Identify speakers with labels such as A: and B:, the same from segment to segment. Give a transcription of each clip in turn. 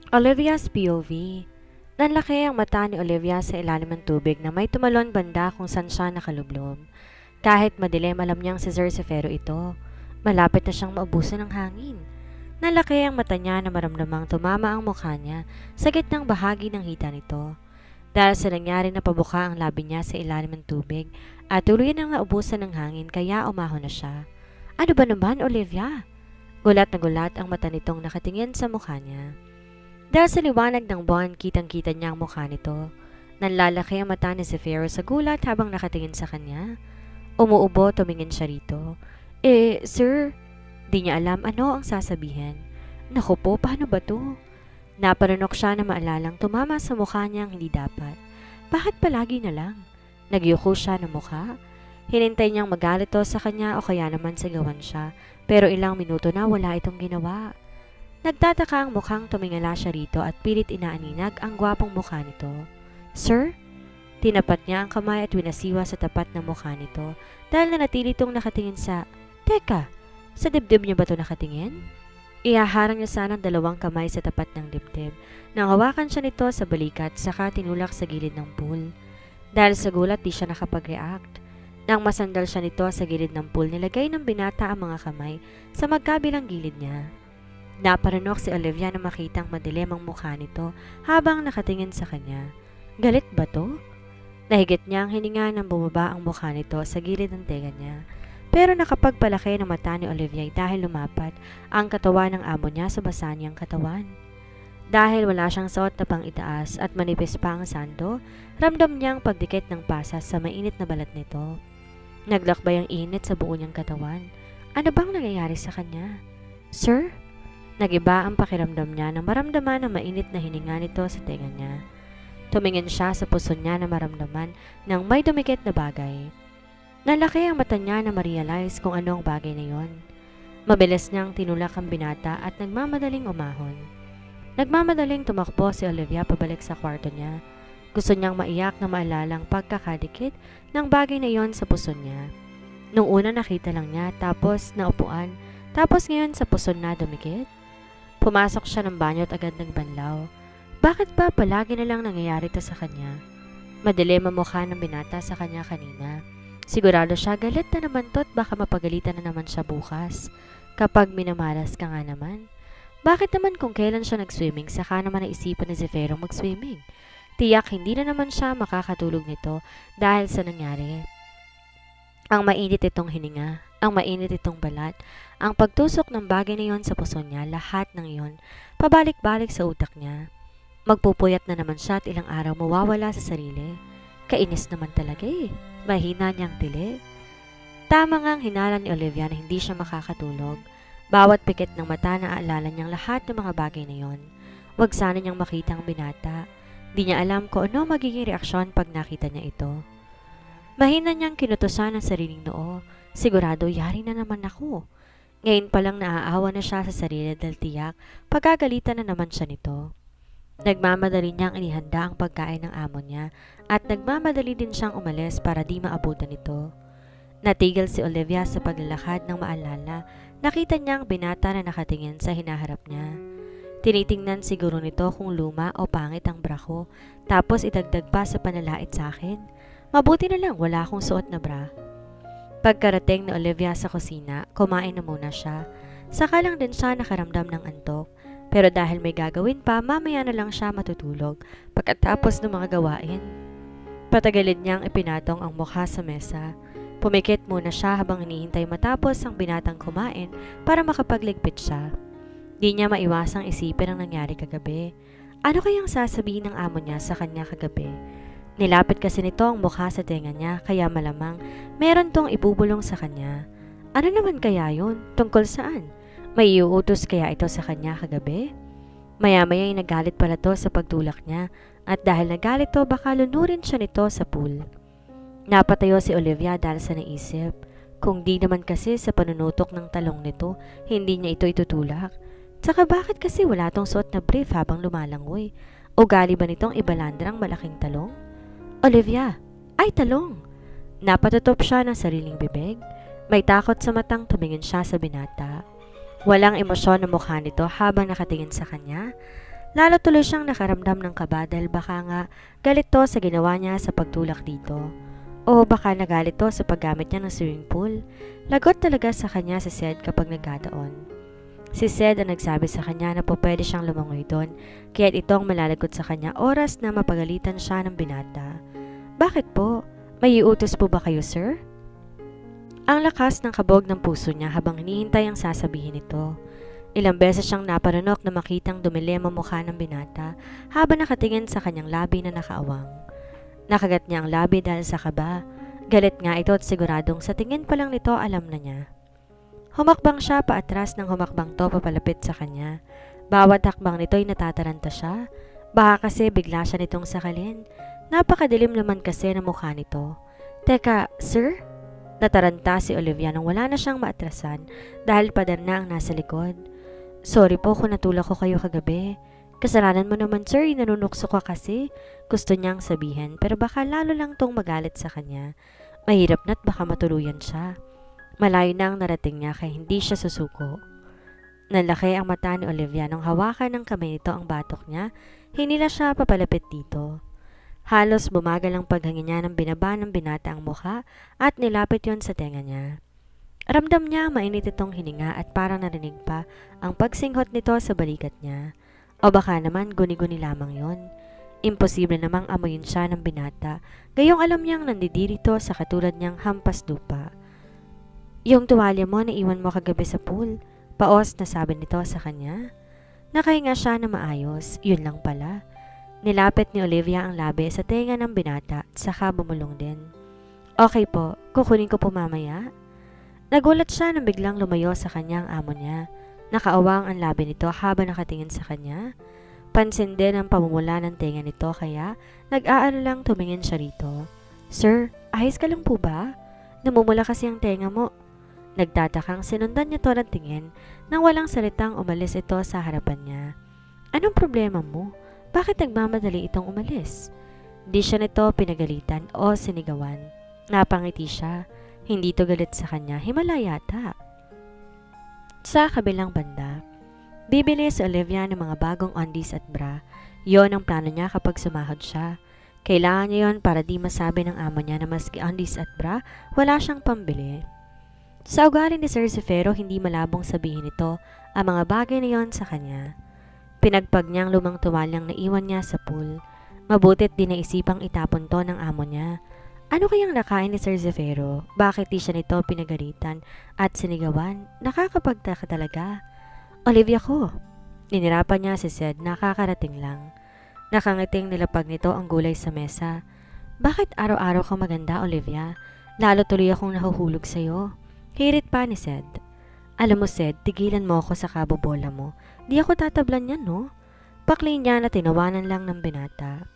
A: Olivia's POV. Nanlaki ang mata ni Olivia sa ilalim ng tubig na may tumalon banda kung saan siya nakalublob. Kahit madilim, alam niyang si Sir Sefero ito. Malapit na siyang maubusan ng hangin. Nalaki ang mata niya na maramdamang tumama ang mukha niya sa gitnang bahagi ng hita nito. Dahil sa nangyari na pabuka ang labi niya sa ilalim ng tubig at tuluyan ang naubusan ng hangin kaya umahon na siya. Ano ba naman, Olivia? Gulat na gulat ang mata nitong nakatingin sa mukha niya. Dahil sa liwanag ng buwan, kitang-kita niya ang mukha nito. Nanlalaki ang mata ni Zephyro sa gulat habang nakatingin sa kanya. Umuubo, tumingin siya rito. Sir, di niya alam ano ang sasabihin. Naku po, paano ba to? Naparunok siya na maalalang tumama sa mukha niyang hindi dapat. Bakit palagi na lang? Nagyuko siya ng mukha. Hinintay niyang magalito sa kanya o kaya naman sigawan siya, pero ilang minuto na wala itong ginawa. Nagtataka ang mukhang tumingala siya rito at pilit inaaninag ang gwapong mukha nito. Sir? Tinapat niya ang kamay at winasiwa sa tapat ng mukha nito dahil nanatili itong nakatingin sa... Teka, sa dibdib niya ba ito nakatingin? Ihaharang niya sana ang dalawang kamay sa tapat ng dibdib nang hawakan siya nito sa balikat saka tinulak sa gilid ng pool. Dahil sa gulat di siya nakapag-react. Nang masandal siya nito sa gilid ng pool, nilagay ng binata ang mga kamay sa magkabilang gilid niya. Naparunok si Olivia na makitang madilim ang mukha nito habang nakatingin sa kanya. Galit ba to? Nahigit niya ang hininga nang bumaba ang mukha nito sa gilid ng tenga niya. Pero nakapagpalaki ng mata ni Olivia dahil lumapat ang katawan ng amo niya sa basa niyang katawan. Dahil wala siyang suot na pang itaas at manipis pa ang sando, ramdam niyang pagdikit ng pasas sa mainit na balat nito. Naglakbay ang init sa buo niyang katawan. Ano bang nangyayari sa kanya? Sir? Nagiba ang pakiramdam niya nang maramdaman ang mainit na hininga nito sa tenga niya. Tumingin siya sa puso niya na maramdaman ng may dumikit na bagay. Nalaki ang mata niya na ma-realize kung ano ang bagay na yon. Mabilis niyang tinulak ang binata at nagmamadaling umahon. Nagmamadaling tumakbo si Olivia pabalik sa kwarto niya. Gusto niyang maiyak na maalalang pagkakadikit ng bagay na yon sa puso niya. Nung una nakita lang niya tapos naupuan, tapos ngayon sa puso na dumikit. Pumasok siya ng banyo at agad nagbanlaw. Bakit ba palagi na lang nangyayari ito sa kanya? Madilim ang mukha ng binata sa kanya kanina. Sigurado siya galit na naman to at baka mapagalitan na naman siya bukas. Kapag minamalas ka nga naman. Bakit naman kung kailan siya nag-swimming saka naman naisipan ni Zefero mag-swimming? Tiyak hindi na naman siya makakatulog nito dahil sa nangyari. Ang mainit itong hininga, ang mainit itong balat, ang pagtusok ng bagay na yon sa puso niya, lahat ng iyon, pabalik-balik sa utak niya. Magpupuyat na naman siya at ilang araw mawawala sa sarili. Kainis naman talaga eh, mahina niyang tili. Tama ngang hinala ni Olivia na hindi siya makakatulog. Bawat pikit ng mata na aalala niyang lahat ng mga bagay na yon. Huwag sana niyang makita ang binata. Di niya alam kung ano magiging reaksyon pag nakita niya ito. Mahina niyang kinutusan ang sariling noo. Sigurado yari na naman ako. Ngayon pa lang naaawa na siya sa sarili dahil tiyak, pagkagalitan na naman siya nito. Nagmamadali niyang inihanda ang pagkain ng amo niya at nagmamadali din siyang umalis para di maabutan nito. Natigil si Olivia sa paglalakad ng maalala. Nakita niya ang binata na nakatingin sa hinaharap niya. Tinitingnan siguro nito kung luma o pangit ang bra ko, tapos idagdag pa sa panalait sa akin. Mabuti na lang wala akong suot na bra. Pagkarating ni Olivia sa kusina, kumain na muna siya. Saka lang din siya nakaramdam ng antok. Pero dahil may gagawin pa, mamaya na lang siya matutulog pagkatapos ng mga gawain. Patagalid niyang ipinatong ang mukha sa mesa. Pumikit muna siya habang hinihintay matapos ang binatang kumain para makapagligpit siya. Di niya maiwasang isipin ang nangyari kagabi. Ano kayang sasabihin ng amo niya sa kanya kagabi? Nilapit kasi nito ang mukha sa tenga niya kaya malamang meron tong ibubulong sa kanya. Ano naman kaya yun? Tungkol saan? May iuutos kaya ito sa kanya kagabi? Maya-maya ay nagalit pala to sa pagtulak niya at dahil nagalit to baka lunurin siya nito sa pool. Napatayo si Olivia dahil sa naisip. Kung di naman kasi sa panunutok ng talong nito, hindi niya ito itutulak. Tsaka bakit kasi wala tong suot na brief habang lumalangoy? Ugali ba nitong ibalandrang malaking talong? Olivia! Ay, talong! Napatutop siya ng sariling bibig. May takot sa matang tumingin siya sa binata. Walang emosyon ang mukha nito habang nakatingin sa kanya. Lalo tuloy siyang nakaramdam ng kaba dahil baka nga galit to sa ginawa niya sa pagtulak dito. O baka nagalit to sa paggamit niya ng swimming pool. Lagot talaga sa kanya si Sed kapag nagkataon. Si Sed ang nagsabi sa kanya na po pwede siyang lumangoy doon, kaya't itong malalagot sa kanya oras na mapagalitan siya ng binata. Bakit po? May iutos po ba kayo, sir? Ang lakas ng kabog ng puso niya habang hinihintay ang sasabihin nito. Ilang beses siyang naparunok na makitang dumilim ang mukha ng binata habang nakatingin sa kanyang labi na nakaawang. Nakagat niya ang labi dahil sa kaba. Galit nga ito at siguradong sa tingin pa lang nito alam na niya. Humakbang siya paatras ng humakbang to papalapit sa kanya. Bawat hakbang nito'y natataranta siya. Baka kasi bigla siya nitong sakalin. Napakadilim naman kasi ng mukha nito. Teka, sir? Nataranta si Olivia nang wala na siyang maatrasan dahil pader na ang nasa likod. Sorry po kung natulak ko kayo kagabi. Kasalanan mo naman, sir, nanunukso ka kasi. Gusto niyang sabihin pero baka lalo lang tong magalit sa kanya. Mahirap na't baka matuluyan siya. Malayo na ang narating niya kaya hindi siya susuko. Nalaki ang mata ni Olivia nang hawakan ng kamay nito ang batok niya. Hinila siya papalapit dito. Halos bumagal ang paghangin niya nang binaba ng binata ang mukha at nilapit yon sa tenga niya. Ramdam niya mainit itong hininga at parang narinig pa ang pagsinghot nito sa balikat niya. O baka naman guni-guni lamang yon. Imposible namang amuyin siya ng binata, gayong alam niyang nandidirito sa katulad niyang hampas lupa. Yung tuwalya mo na iwan mo kagabi sa pool, paos na sabi nito sa kanya. Nakahinga siya na maayos, yun lang pala. Nilapit ni Olivia ang labi sa tenga ng binata at saka bumulong din. Okay po, kukunin ko po mamaya. Nagulat siya nang biglang lumayo sa kanyang amo niya. Nakaawang ang labi nito habang nakatingin sa kanya. Pansin din ang pamumula ng tenga nito kaya nag-aalalang tumingin siya rito. Sir, ayos ka lang po ba? Namumula kasi ang tenga mo. Nagtatakang sinundan niya to ng tingin nang walang salitang umalis ito sa harapan niya. Anong problema mo? Bakit nagmamadali itong umalis? Di siya nito pinagalitan o sinigawan. Napangiti siya. Hindi to galit sa kanya. Himala yata. Sa kabilang banda, bibili si Olivia ng mga bagong undies at bra. Yon ang plano niya kapag sumahod siya. Kailangan niya yon para di masabi ng amo niya na maski undies at bra, wala siyang pambili. Sa ugali ni Sir Zefiro, hindi malabong sabihin ito ang mga bagay na yon sa kanya. Pinagpag niyang lumang tuwalyang naiwan niya sa pool. Mabutit din naisipang itapon to ng amo niya. Ano kayang nakain ni Sir Zefiro? Bakit di siya nito pinagalitan at sinigawan? Nakakapagtaka talaga. Olivia ko. Ninirapan niya si Sed, nakakarating lang. Nakangiting nilapag nito ang gulay sa mesa. Bakit araw-araw ka maganda, Olivia? Lalo tuloy akong nahuhulog sa'yo. Hirit pa ni Sed. Alam mo, Sed, tigilan mo ako sa kabobola mo. Di ako tatablan yan, no? Pakli niya na tinawanan lang ng binata.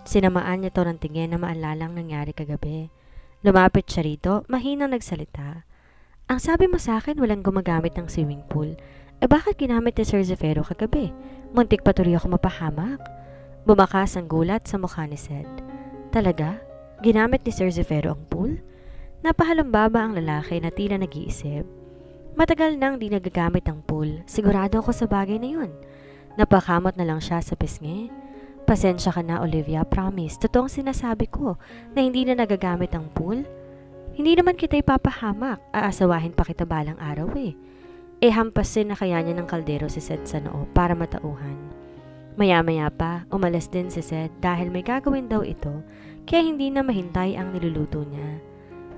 A: Sinamaan niya to ng tingin na maalalang nangyari kagabi. Lumapit siya rito, mahinang nagsalita. Ang sabi mo sa akin, walang gumagamit ng swimming pool. Bakit ginamit ni Sir Zefiro kagabi? Muntik pa tuloy ako mapahamak. Bumakas ang gulat sa mukha ni Sed. Talaga? Ginamit ni Sir Zefiro ang pool? Napahalumbaba ang lalaki na tila nag-iisip. Matagal nang di nagagamit ang pool. Sigurado ako sa bagay na yun. Napakamot na lang siya sa pisngi. Pasensya ka na, Olivia, promise. Totoong sinasabi ko na hindi na nagagamit ang pool. Hindi naman kita ipapahamak. Aasawahin pa kita balang araw eh. Hampasin na kaya niya ng kaldero si Sed sa noo para matauhan. Maya-maya pa, umalis din si Sed dahil may gagawin daw ito kaya hindi na mahintay ang niluluto niya.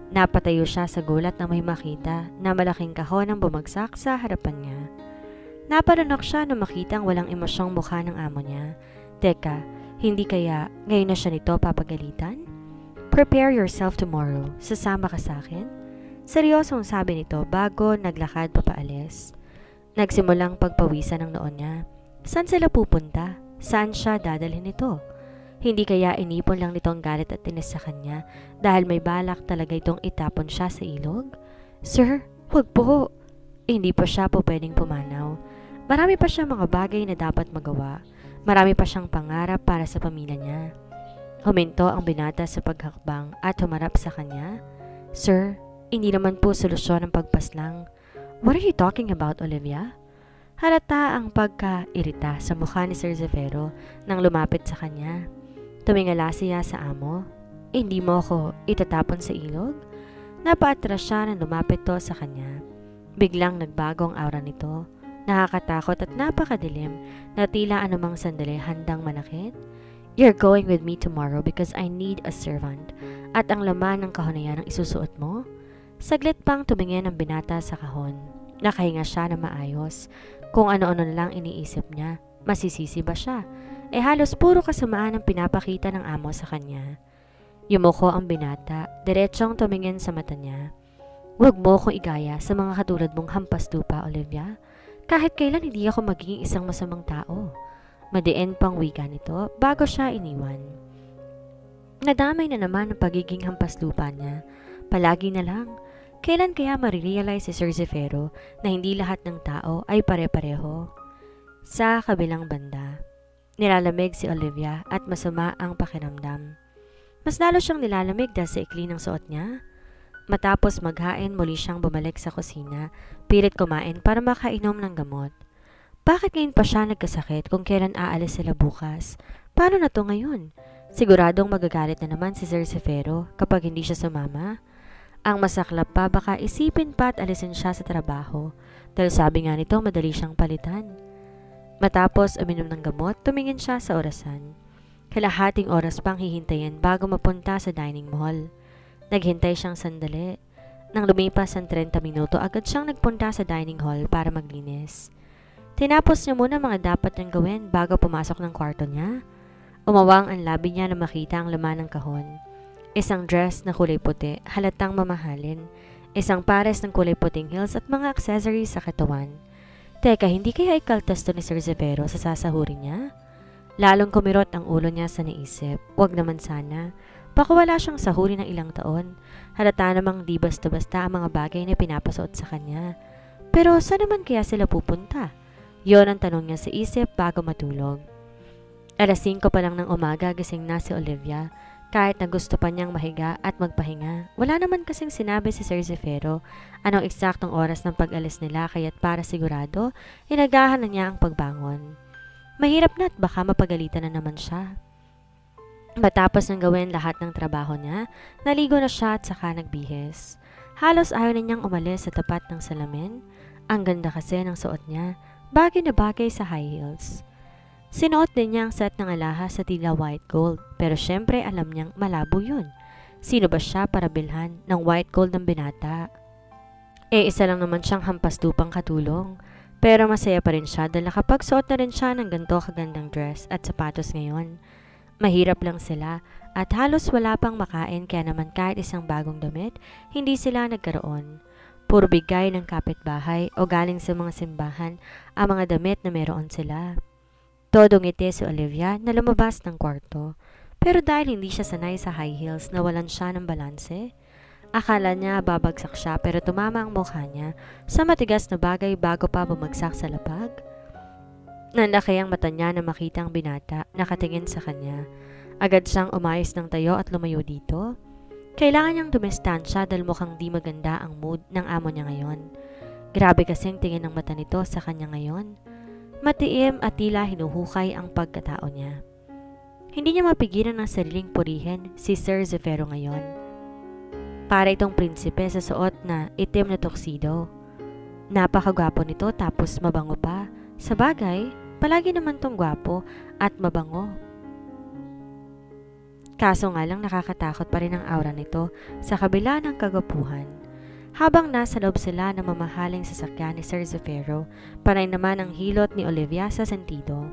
A: Napatayo siya sa gulat na may makita na malaking kahon ang bumagsak sa harapan niya. Naparunok siya na makitang walang emosyong mukha ng amo niya. Teka, hindi kaya ngayon na siya nito papagalitan? Prepare yourself tomorrow. Sasama ka sa akin? Seryosong sabi nito bago naglakad papaalis. Nagsimulang pagpawisan ng noon niya. Saan sila pupunta? Saan siya dadalhin nito? Hindi kaya inipon lang nitong galit at tinis sa kanya dahil may balak talaga itong itapon siya sa ilog? Sir, wag po. Hindi pa siya po pwedeng pumanaw. Marami pa siyang mga bagay na dapat magawa. Marami pa siyang pangarap para sa pamilya niya. Huminto ang binata sa paghakbang at humarap sa kanya. Sir, hindi naman po solusyon ang pagpaslang. What are you talking about, Olivia? Halata ang pagkairita sa mukha ni Sir Zefiro nang lumapit sa kanya. Tumingala siya sa amo. Hindi mo ko itatapon sa ilog? Napaatras siya nang lumapit to sa kanya. Biglang nagbago ang aura nito. Nakakatakot at napakadilim na tila anumang sandali handang manakit. You're going with me tomorrow because I need a servant. At ang laman ng kahon na yan ang isusuot mo? Saglit pang tumingin ang binata sa kahon. Nakahinga siya na maayos. Kung ano-ano na lang iniisip niya, masisisi ba siya? Halos puro kasamaan ang pinapakita ng amo sa kanya. Yumuko ang binata, diretsong tumingin sa mata niya. Huwag mo akong igaya sa mga katulad mong hampas lupa, Olivia. Kahit kailan hindi ako magiging isang masamang tao. Madiin pang wika nito bago siya iniwan. Nadamay na naman ang pagiging hampas lupa niya. Palagi na lang. Kailan kaya marirealize si Sir Zefiro na hindi lahat ng tao ay pare-pareho? Sa kabilang banda, nilalamig si Olivia at masama ang pakiramdam. Mas lalo siyang nilalamig dahil sa ikli ng suot niya. Matapos maghain, muli siyang bumalik sa kusina, pilit kumain para makainom ng gamot. Bakit ngayon pa siya nagkasakit kung kailan aalis sila bukas? Paano na to ngayon? Siguradong magagalit na naman si Sir Zefiro kapag hindi siya sumama. Ang masaklap pa baka isipin pa at alisin siya sa trabaho dahil sabi nga nito madali siyang palitan. Matapos uminom ng gamot, tumingin siya sa orasan. Kalahating oras pang hihintayin bago mapunta sa dining hall. Naghintay siyang sandali. Nang lumipas ang 30 minuto, agad siyang nagpunta sa dining hall para maglinis. Tinapos niya muna mga dapat niyang gawin bago pumasok ng kwarto niya. Umawang ang labi niya na makita ang laman ng kahon. Isang dress na kulay puti, halatang mamahalin. Isang pares ng kulay puting heels at mga accessories sa katawan. Teka, hindi kaya ikaltas to ni Sir Zefiro sa sasahurin niya? Lalong kumirot ang ulo niya sa naisip. Wag naman sana. Baka wala siyang sahuri ng ilang taon. Halata namang di basta-basta ang mga bagay na pinapasuot sa kanya. Pero saan naman kaya sila pupunta? Yon ang tanong niya sa isip bago matulog. Alas 5 pa lang ng umaga gising na si Olivia. Kahit na gusto pa niyang mahiga at magpahinga, wala naman kasing sinabi si Sir Zefiro anong eksaktong oras ng pag-alis nila kaya't para sigurado, inagahan na niya ang pagbangon. Mahirap na at baka mapagalitan na naman siya. Matapos nang gawin lahat ng trabaho niya, naligo na siya at saka nagbihis. Halos ayaw na niyang umalis sa tapat ng salamin. Ang ganda kasi ng suot niya, bagay na bagay sa high heels. Sinuot din niya ang set ng alahas sa tila white gold, pero syempre alam niyang malabo yun. Sino ba siya para bilhan ng white gold ng binata? Isa lang naman siyang hampas lupang katulong. Pero masaya pa rin siya dahil nakapagsuot na rin siya ng ganito kagandang dress at sapatos ngayon. Mahirap lang sila at halos wala pang makain kaya naman kahit isang bagong damit, hindi sila nagkaroon. Puro bigay ng kapitbahay o galing sa mga simbahan ang mga damit na meron sila. Todo ngiti si Olivia na lumabas ng kwarto. Pero dahil hindi siya sanay sa high heels, nawalan siya ng balanse. Akala niya babagsak siya pero tumama ang mukha niya sa matigas na bagay bago pa bumagsak sa lapag. Nanlaki ang mata niya na makita ang binata nakatingin sa kanya. Agad siyang umayos ng tayo at lumayo dito. Kailangan niyang dumistansya dahil mukhang di maganda ang mood ng amo niya ngayon. Grabe kasing tingin ng mata nito sa kanya ngayon. Matiim at tila hinuhukay ang pagkatao niya. Hindi niya mapigilan ng sariling purihin si Sir Zefiro ngayon. Para itong prinsipe sa suot na itim na tuxedo. Napakagwapo nito tapos mabango pa. Sa bagay, palagi naman tong gwapo at mabango. Kaso nga lang nakakatakot pa rin ang aura nito sa kabila ng kagwapuhan. Habang nasa loob sila ng mamahaling sasakyan ni Sir Zefiro, panay naman ang hilot ni Olivia sa sentido.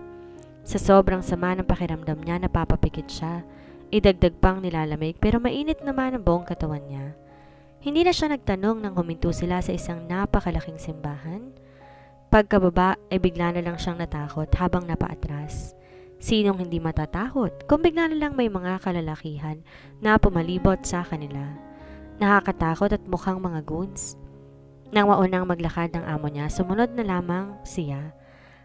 A: Sa sobrang sama ng pakiramdam niya napapapikit siya. Idagdag pang nilalamig pero mainit naman ang buong katawan niya. Hindi na siya nagtanong nang huminto sila sa isang napakalaking simbahan. Pagkababa ay bigla na lang siyang natakot habang napaatras. Sinong hindi matatakot kung bigla na lang may mga kalalakihan na pumalibot sa kanila. Nakakatakot at mukhang mga goons. Nang maunang maglakad ng amo niya, sumunod na lamang siya.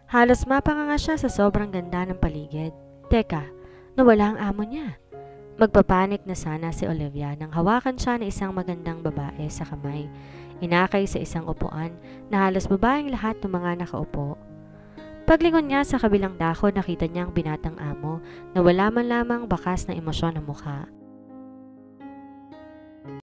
A: Halos mapanganga siya sa sobrang ganda ng paligid. Teka, nawala ang amo niya. Magpapanik na sana si Olivia nang hawakan siya ng isang magandang babae sa kamay. Inakay sa isang upuan na halos babaeng lahat ng mga nakaupo. Paglingon niya sa kabilang dako, nakita niya ang binatang amo na wala man lamang bakas ng emosyon ang mukha.